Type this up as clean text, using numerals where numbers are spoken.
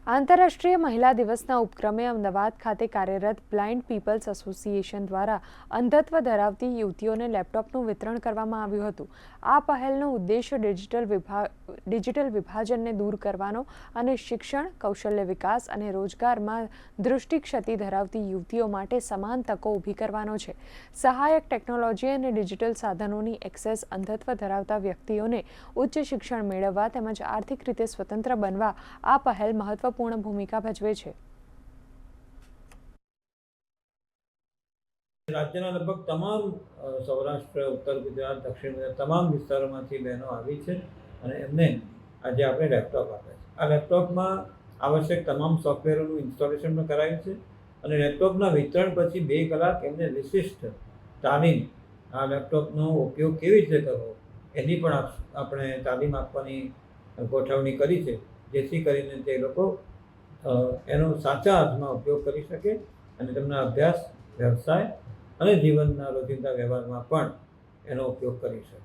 આંતરરાષ્ટ્રીય મહિલા દિવસના ઉપક્રમે અમદાવાદ ખાતે કાર્યરત બ્લાઇન્ડ પીપલ્સ એસોસિએશન દ્વારા અંધત્વ ધરાવતી યુવતીઓને લેપટોપનું વિતરણ કરવામાં આવ્યું હતું. આ પહેલનો ઉદ્દેશ્ય ડિજિટલ વિભાજનને દૂર કરવાનો અને શિક્ષણ, કૌશલ્ય વિકાસ અને રોજગારમાં દૃષ્ટિક્ષતિ ધરાવતી યુવતીઓ માટે સમાન તકો ઊભી કરવાનો છે. સહાયક ટેકનોલોજી અને ડિજિટલ સાધનોની એક્સેસ અંધત્વ ધરાવતા વ્યક્તિઓને ઉચ્ચ શિક્ષણ મેળવવા તેમજ આર્થિક રીતે સ્વતંત્ર બનવા આ પહેલ મહત્વપૂર્ણ ભૂમિકા ભજવે છે. રાજ્યના લગભગ તમામ સૌરાષ્ટ્ર, ઉત્તર ગુજરાત, દક્ષિણ ગુજરાત તમામ વિસ્તારોમાંથી બહેનો આવી છે અને એમને આજે આપણે લેપટોપ આપ્યા છે. આ લેપટોપમાં આવશ્યક તમામ સોફ્ટવેરોનું ઇન્સ્ટોલેશન પણ કરાયું છે અને લેપટોપના વિતરણ પછી 2 કલાક એમને વિશિષ્ટ તાલીમ, આ લેપટોપનો ઉપયોગ કેવી રીતે કરવો એની પણ આપણે તાલીમ આપવાની ગોઠવણી કરી છે, જેથી કરીને તે લોકો એનો સાચા અર્થમાં ઉપયોગ કરી શકે અને તેમના અભ્યાસ, વ્યવસાય અને જીવનના રોજિંદા વ્યવહારમાં પણ એનો ઉપયોગ કરી શકે.